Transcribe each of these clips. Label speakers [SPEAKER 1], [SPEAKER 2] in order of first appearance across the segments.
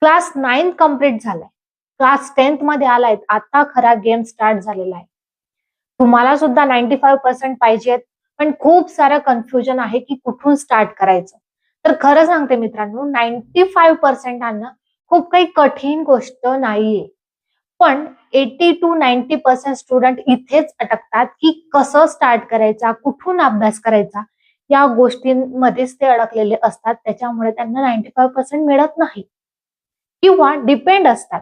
[SPEAKER 1] Class 9 complete झालाय, class 10th मध्ये आलाय, आता खरा गेम स्टार्ट झालेला आहे. तुम्हाला सुद्धा 95% पाहिजेत, पण खूप सारं कन्फ्युजन आहे की कुठून स्टार्ट करायचं. तर खरं सांगते मित्रांनो, 95% आणणं खूप काही कठीण गोष्ट नाहीये. पण 80 to 90% स्टुडंट इथेच अटकतात की कसं स्टार्ट करायचा, कुठून अभ्यास करायचा, या गोष्टींमध्येच ते अडकलेले असतात. त्याच्यामुळे त्यांना 95% मिळत नाही किंवा डिपेंड असतात.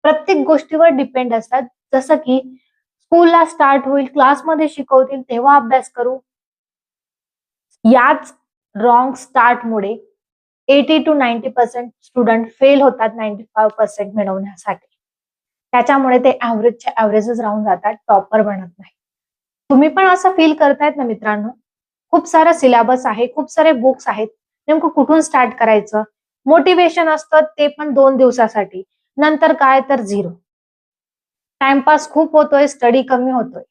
[SPEAKER 1] प्रत्येक गोष्टीवर डिपेंड असतात. जसं की स्कूलला स्टार्ट होईल, क्लासमध्ये शिकवतील तेव्हा अभ्यास करू. याच रॉंग स्टार्टमुळे 80 to 90% स्टुडंट फेल होतात 95% मिळवण्यासाठी. त्याच्यामुळे ते ऍव्हरेजचे ऍव्हरेजच राहून जातात, टॉपर बनत नाही. तुम्ही पण असं फील करतायत ना मित्रांनो? खूप सारा सिलेबस आहे, खूप सारे बुक्स आहेत, नेमकं कुठून स्टार्ट करायचं? मोटिवेशन असतं ते पण 2 दिवसासाठी, नंतर काय तर झिरो. टाइमपास खूप होतोय, स्टडी कमी होतोय.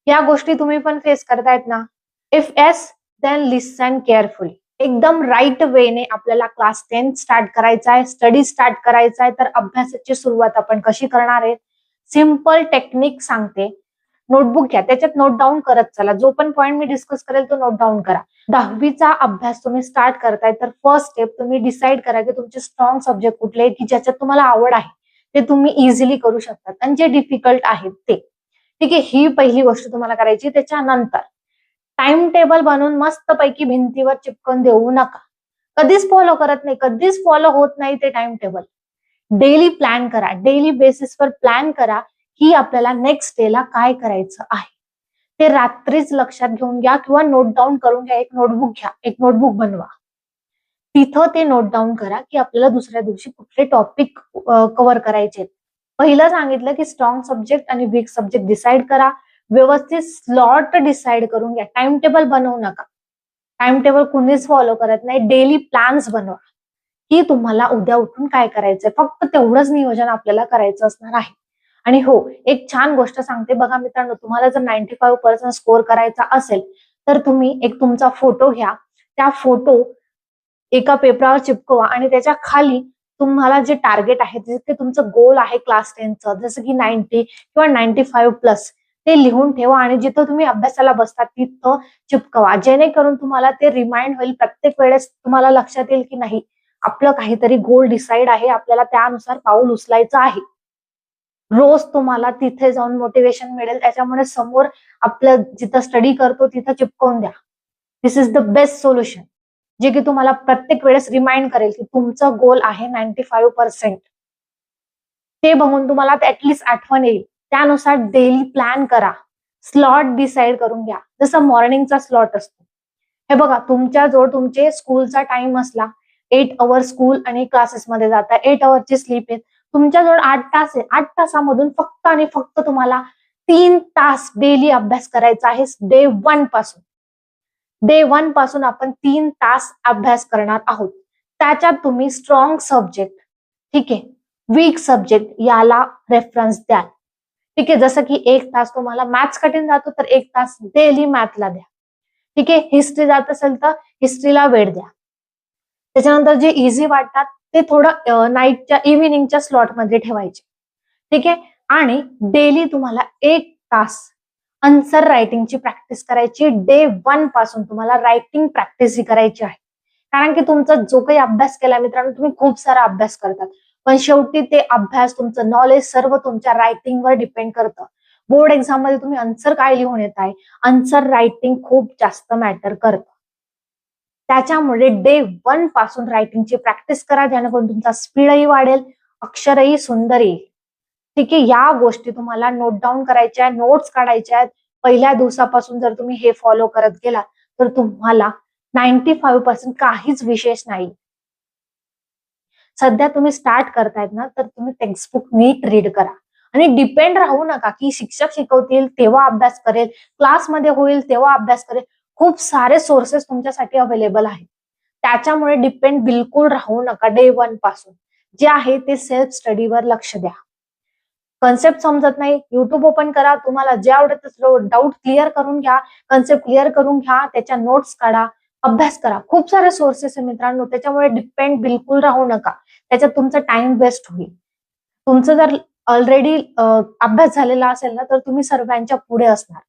[SPEAKER 1] या गोष्टी तुम्ही पण फेस करतायत ना? If yes, then listen carefully. एकदम राईट वेने आपल्याला क्लास 10 स्टार्ट करायचा आहे, स्टडी स्टार्ट करायचा आहे. तर अभ्यासाची सुरुवात आपण कशी करणार आहे? सिंपल टेक्निक सांगते. नोटबुक घ्या, त्याच्यात नोट डाऊन करत चला. जो पण पॉईंट मी डिस्कस करेल तो नोट डाऊन करा. 10वीचा अभ्यास तुम्ही स्टार्ट करताय, तर फर्स्ट स्टेप तुम्ही डिसाईड करा की तुमचे स्ट्रॉंग सब्जेक्ट कुठले की ज्याच्यात तुम्हाला आवड आहे, ते तुम्ही इझिली करू शकतात, आणि जे डिफिकल्ट आहेत ते. ठीक आहे, ही पहिली गोष्ट तुम्हाला करायची. त्याच्यानंतर टाइम टेबल बनवून मस्तपैकी भिंतीवर चिपकून देऊ नका. कधीच फॉलो करत नाही, कधीच फॉलो होत नाही ते टाइम टेबल. डेली प्लॅन करा, डेली बेसिसवर प्लॅन करा की आपल्याला नेक्स्ट डेला काय करायचं आहे. ते रात्रीच लक्षात घेऊन घ्या किंवा नोट डाऊन करून घ्या. एक नोटबुक घ्या, एक नोटबुक बनवा. तिथं ते नोट डाऊन करा की आपल्याला दुसऱ्या दिवशी कुठले टॉपिक कव्हर करायचे. पहिलं सांगितलं की स्ट्रॉंग सब्जेक्ट आणि वीक सब्जेक्ट डिसाईड करा. व्यवस्थित स्लॉट डिसाईड करून घ्या. टाइम टेबल बनवू नका. टाइम टेबल कुणीच फॉलो करत नाही. डेली प्लॅन्स बनवा की तुम्हाला उद्या उठून काय करायचंय. फक्त तेवढंच नियोजन आपल्याला करायचं असणार आहे. आणि हो, एक छान गोष्ट सांगते बघा मित्रांनो, तुम्हाला जर 95% स्कोर करायचा असेल, तर तुम्ही एक तुमचा फोटो घ्या. त्या फोटो एका पेपरावर चिपकवा आणि त्याच्या खाली तुम्हाला जे टार्गेट आहे, ते तुमचं गोल आहे क्लास 10चं, जसं की 90 किंवा 95+, ते लिहून ठेवा आणि जिथं तुम्ही अभ्यासाला बसता तिथं चिपकवा. जेणेकरून तुम्हाला ते रिमाइंड होईल. प्रत्येक वेळेस तुम्हाला लक्षात येईल की नाही, आपलं काहीतरी गोल डिसाईड आहे, आपल्याला त्यानुसार पाऊल उचलायचं आहे. रोज तुम्हाला तिथे जाऊन मोटिवेशन मिळेल. त्याच्यामुळे समोर आपलं जिथं स्टडी करतो तिथं चिपकवून द्या. दिस इज द बेस्ट सोल्युशन, जे की तुम्हाला प्रत्येक वेळेस रिमाइंड करेल की तुमचं गोल आहे 95%. ते बघून तुम्हाला ऍटलीस्ट आठवण येईल. त्यानुसार डेली प्लॅन करा. स्लॉट डिसाईड करून घ्या. जसं मॉर्निंगचा स्लॉट असतो. हे बघा, तुमच्याजवळ तुमचे स्कूलचा टाइम असला, 8 अवर स्कूल आणि क्लासेसमध्ये जाता, 8 अवरची स्लीप आहे. तुमच्याजवळ 8 तास आहे. 8 तासामधून फक्त आणि फक्त तुम्हाला 3 तास डेली अभ्यास करायचा आहे. डे 1 पासून आपण 3 तास अभ्यास करणार आहोत. त्याच्यात तुम्ही स्ट्रॉंग सब्जेक्ट, ठीक आहे, वीक सब्जेक्ट याला रेफरन्स द्या. ठीक आहे, जसं की 1 तास तुम्हाला मॅथ्स कठीण जातो, तर 1 तास डेली मॅथला द्या. ठीक आहे, हिस्ट्री जात असेल तर हिस्ट्रीला वेळ द्या. त्याच्यानंतर जे इझी वाटतात ते थोडं नाईटच्या इव्हिनिंगच्या स्लॉटमध्ये ठेवायचे. ठीक आहे, आणि डेली तुम्हाला 1 तास आन्सर रायटिंगची प्रॅक्टिस करायची. डे 1 पासून तुम्हाला रायटिंग प्रॅक्टिस ही करायची आहे. कारण की तुमचा जो काही अभ्यास केला मित्रांनो, तुम्ही खूप सारा अभ्यास करतात, पण शेवटी ते अभ्यास, तुमचं नॉलेज सर्व तुमच्या रायटिंगवर डिपेंड करतं. बोर्ड एक्झाम मध्ये तुम्ही आन्सर काय लिहून येत आहे, आन्सर रायटिंग खूप जास्त मॅटर करतं. त्याच्यामुळे डे 1 पासून रायटिंगची प्रॅक्टिस करा, जेणेकरून तुमचा स्पीडही वाढेल, अक्षरही सुंदर येईल. ठीक आहे, या गोष्टी तुम्हाला नोट डाऊन करायच्या, नोट्स काढायच्या आहेत. पहिल्या दिवसापासून जर तुम्ही हे फॉलो करत गेला, तर तुम्हाला 95% काहीच विशेष नाही. सध्या तुम्ही स्टार्ट करतायत ना, तर तुम्ही टेक्स्टबुक नीट रीड करा आणि डिपेंड राहू नका की शिक्षक शिकवतील तेव्हा अभ्यास करेल, क्लासमध्ये होईल तेव्हा अभ्यास करेल. खूप सारे सोर्सेस तुमच्यासाठी अवेलेबल आहेत. त्याच्यामुळे डिपेंड बिलकुल राहू नका. डे 1 पासून जे आहे ते सेल्फ स्टडीवर लक्ष द्या. कन्सेप्ट समजत नाही, युट्यूब ओपन करा, तुम्हाला जे आवडत डाऊट क्लिअर करून घ्या, कन्सेप्ट क्लिअर करून घ्या, त्याच्या नोट्स काढा, अभ्यास करा. खूप सारे सोर्सेस आहे मित्रांनो, त्याच्यामुळे डिपेंड बिलकुल राहू नका. त्याच्यात तुमचा टाइम वेस्ट होईल. तुमचं जर ऑलरेडी अभ्यास झालेला असेल ना, तर तुम्ही सर्वांच्या पुढे असणार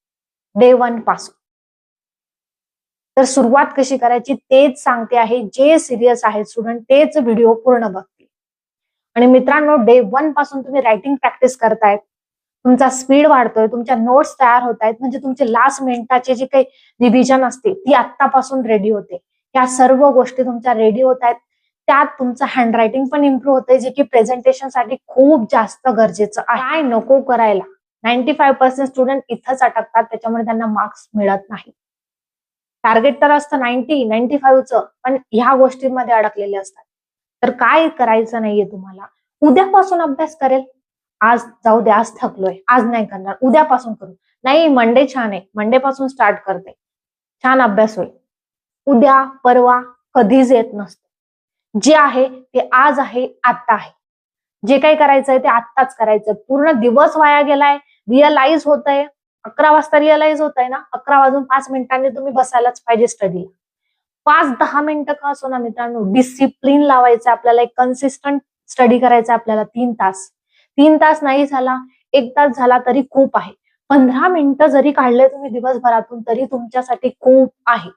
[SPEAKER 1] डे 1 पासून. तर सुरुवात कशी करायची तेच सांगते आहे. जे सिरियस आहेत स्टुडंट तेच व्हिडिओ पूर्ण बघतील. आणि मित्रांनो, डे 1 पासून तुम्ही रायटिंग प्रॅक्टिस करतायत, तुमचा स्पीड वाढतोय, तुमच्या नोट्स तयार होत आहेत, म्हणजे तुमचे लास्ट मिनिटाचे जे काही रिव्हिजन असते ती आत्तापासून रेडी होते. या सर्व गोष्टी तुमच्या रेडी होत आहेत. त्यात तुमचं हँडरायटिंग पण इम्प्रूव्ह होते, जे की प्रेझेंटेशनसाठी खूप जास्त गरजेचं आहे. काय नको करायला, 95% स्टुडंट इथंच अटकतात, त्याच्यामुळे त्यांना मार्क्स मिळत नाही. टार्गेट तर असतं 95चं, पण ह्या गोष्टींमध्ये अडकलेले असतात. तर काय करायचं नाहीये तुम्हाला. उद्यापासून अभ्यास करेल. आज जाऊ दे, आज थकलोय, आज नाही करणार, उद्यापासून करू. नाही, मंडे छान आहे, मंडे पासून स्टार्ट करते, छान अभ्यास होईल. उद्या परवा कधीच येत नसतं. जे आहे ते आज आहे, आत्ता आहे. जे काही करायचंय ते आत्ताच करायचंय. पूर्ण दिवस वाया गेलाय, रिअलाइज होतंय. 11 वाजता रिअलाइज होतंय ना, 11 वाजून 5 मिनिटांनी तुम्ही बसायलाच पाहिजे स्टडीला. 5-10 मिनिटं का असो ना मित्रांनो, डिसिप्लिन लावायचं आपल्याला. एक कन्सिस्टंट स्टडी करायचा आपल्याला. 3 तास, 3 तास नाही झाला, 1 तास झाला तरी खूप आहे. 15 मिनिटं जरी काढले तुम्ही दिवसभरातून तरी तुमच्यासाठी खूप आहे.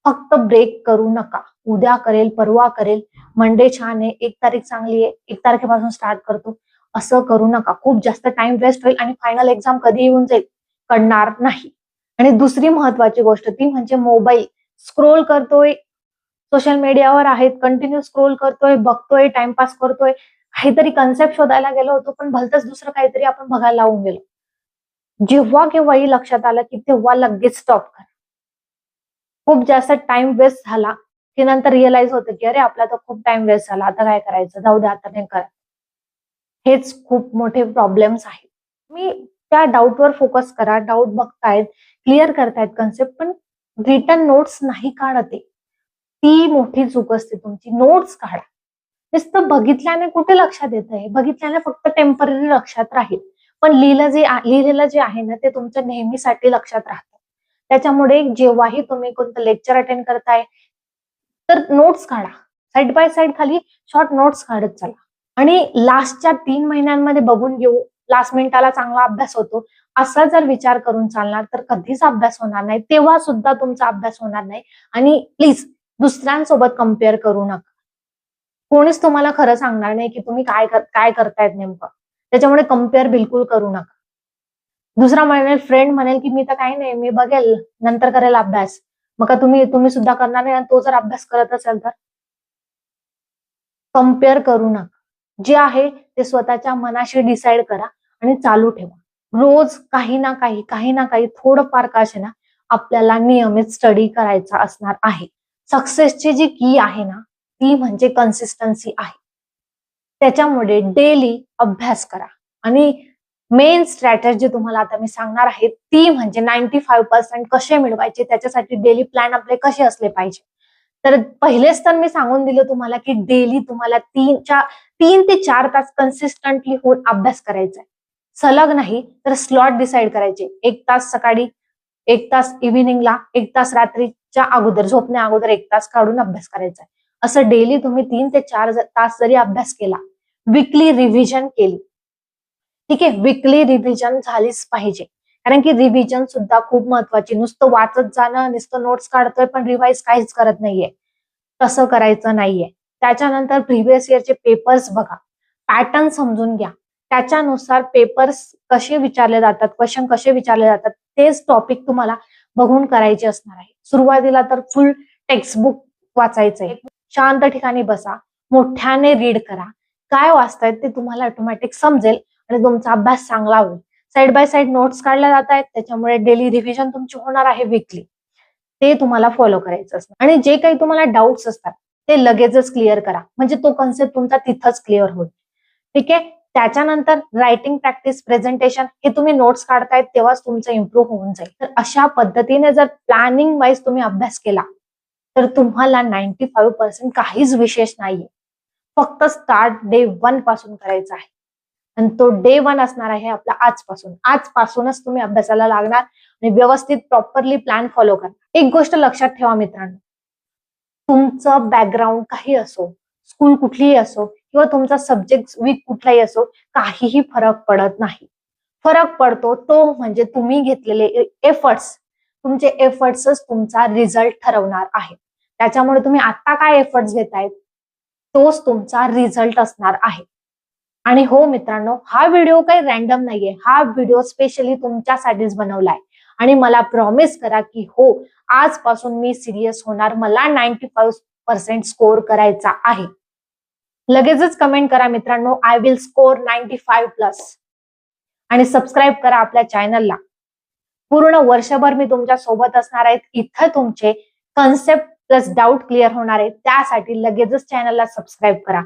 [SPEAKER 1] फक्त ब्रेक करू नका. उद्या करेल, परवा करेल, मंडे छान आहे, 1 तारीख चांगली आहे, 1 तारखेपासून स्टार्ट करतो, असं करू नका. खूप जास्त टाइम वेस्ट होईल आणि फायनल एक्झाम कधी येऊन जाईल कळणार नाही. आणि दुसरी महत्वाची गोष्ट ती म्हणजे मोबाईल स्क्रोल करतोय, सोशल मीडियावर आहेत, कंटिन्यू स्क्रोल करतोय, बघतोय, टाइमपास करतोय. काहीतरी कन्सेप्ट शोधायला गेलो होतो, पण भलतंच दुसरं काहीतरी आपण बघायला लावून गेलो. जेव्हा केव्हाही लक्षात आलं की तेव्हा लगेच स्टॉप करा. खूप जास्त टाइम वेस्ट झाला की नंतर रिअलाइज होतं की अरे आपला तर खूप टाइम वेस्ट झाला, आता काय करायचं, जाऊ दे, आता नाही करायचं. हेच खूप मोठे प्रॉब्लेम्स आहेत. मी त्या डाऊटवर फोकस करा. डाऊट बघतायत, क्लिअर करतायत कन्सेप्ट, पण रिटर्न नोट्स नाही काढत आहे. ती मोठी चूक असते तुमची. नोट्स काढा. नुसतं बघितल्याने कुठे लक्षात येतंय? बघितल्याने फक्त टेम्पररी लक्षात राहील. पण लिहिलेलं जे आहे ना, ते तुमच्या नेहमीसाठी लक्षात राहतं. त्याच्यामुळे जेव्हाही तुम्ही कोणतं लेक्चर अटेंड करताय, तर नोट्स काढा. साइड बाय साइड खाली शॉर्ट नोट्स काढत चला. आणि लास्टच्या 3 महिन्यांमध्ये बघून घेऊ, लास्ट मिनिटाला चांगला अभ्यास होतो, असा जर विचार करून चालणार तर कधीच अभ्यास होणार नाही. तेव्हा सुद्धा तुमचा अभ्यास होणार नाही. आणि प्लीज दुसऱ्यांसोबत कम्पेअर करू नका. कोणीच तुम्हाला खरं सांगणार नाही की तुम्ही काय करतायत नेमकं. त्याच्यामुळे कम्पेअर बिलकुल करू नका. दुसरा म्हणेल, फ्रेंड म्हणेल की मी तर काही नाही, मी बघेल, नंतर करेल अभ्यास. मग का तुम्ही सुद्धा करणार नाही आणि तो जर अभ्यास करत असेल तर? कम्पेअर करू नका. जे आहे ते स्वतःच्या मनाशी डिसाईड करा आणि चालू ठेवा. रोज काही ना काही थोडंफार का असेना आपल्याला नियमित स्टडी करायचा असणार आहे. सक्सेसची जी की आहे ना, ती म्हणजे कन्सिस्टन्सी आहे. त्याच्यामुळे डेली अभ्यास करा. आणि मेन स्ट्रॅटेजी तुम्हाला आता मी सांगणार आहे ती म्हणजे 95% कसे मिळवायचे, त्याच्यासाठी डेली प्लॅन आपले कसे असले पाहिजे. तर पहिलेच तर मी सांगून दिलं तुम्हाला की डेली तुम्हाला 3 ते 4 तास कन्सिस्टंटली होऊन अभ्यास करायचा आहे. सलग नाही तर स्लॉट डिसाईड करायचे. 1 तास सकाळी, 1 तास इव्हिनिंगला, 1 तास रात्रीच्या अगोदर, झोपण्या अगोदर 1 तास काढून अभ्यास करायचा आहे. असं डेली तुम्ही 3 ते 4 तास जरी अभ्यास केला, वीकली रिव्हिजन केली, ठीक आहे, वीकली रिव्हिजन झालीच पाहिजे. कारण की रिव्हिजन सुद्धा खूप महत्वाची. नुसतं वाचत जाणं, नुसतं नोट्स काढतोय पण रिवाइज काहीच करत नाहीये, तसं करायचं नाहीये. त्याच्यानंतर प्रिव्हियस इयरचे पेपर्स बघा, पॅटर्न समजून घ्या. त्याच्यानुसार पेपर्स कसे विचारले जातात, क्वेश्चन कसे विचारले जातात, तेच टॉपिक तुम्हाला बघून करायचे असणार आहे. सुरुवातीला तर फुल टेक्स्टबुक वाचायचंय. शांत ठिकाणी बसा, मोठ्याने रीड करा. काय वाचतायत ते तुम्हाला ऑटोमॅटिक समजेल आणि तुमचा अभ्यास चांगला होईल. साइड बाय साइड नोट्स काढल्या जात आहेत, त्याच्यामुळे डेली रिव्हिजन तुमची होणार आहे वीकली. ते तुम्हाला फॉलो करायचं असतं. आणि जे काही तुम्हाला डाऊट्स असतात ते लगेचच क्लिअर करा, म्हणजे तो कन्सेप्ट तुमचा तिथंच क्लिअर होईल. ठीक आहे. त्याच्यानंतर रायटिंग प्रॅक्टिस, प्रेझेंटेशन, हे तुम्ही नोट्स काढतायत तेव्हाच तुमचं इम्प्रूव्ह होऊन जाईल. तर अशा पद्धतीने जर प्लॅनिंग वाईज तुम्ही अभ्यास केला तर तुम्हाला 95% काहीच विशेष नाहीये. फक्त स्टार्ट डे 1 पासून करायचा आहे. आणि तो डे 1 असणार आहे आपला आजपासून. आजपासूनच तुम्ही अभ्यासाला लागणार आणि व्यवस्थित प्रॉपरली प्लॅन फॉलो करा. एक गोष्ट लक्षात ठेवा मित्रांनो, तुमचं बॅकग्राऊंड काही असो, स्कूल कुठलीही असो किंवा तुमचा सब्जेक्ट वीक कुठलाही असो, काहीही फरक पडत नाही. फरक पडतो तो म्हणजे तुम्ही घेतलेले एफर्ट्स. तुमचे एफर्ट्सच तुमचा रिझल्ट ठरवणार आहे. त्याच्यामुळे तुम्ही आता काय एफर्ट्स घेतायत तोच तुमचा रिझल्ट असणार आहे. आणि हो मित्रांनो, हा व्हिडिओ काही रॅन्डम नाहीये. हा व्हिडिओ स्पेशली तुमच्यासाठीच बनवलाय. आणि मला प्रॉमिस करा की हो, आजपासून मी सिरियस होणार. मला 95% स्कोर करायचा आहे. लगेचच कमेंट करा मित्रांनो, आय विल स्कोर 95+. आणि सबस्क्राईब करा आपल्या चॅनलला. पूर्ण वर्षभर मी तुमच्या सोबत असणार आहे. इथं तुमचे कन्सेप्ट प्लस डाऊट क्लिअर होणार आहे. त्यासाठी लगेचच चॅनलला सबस्क्राईब करा.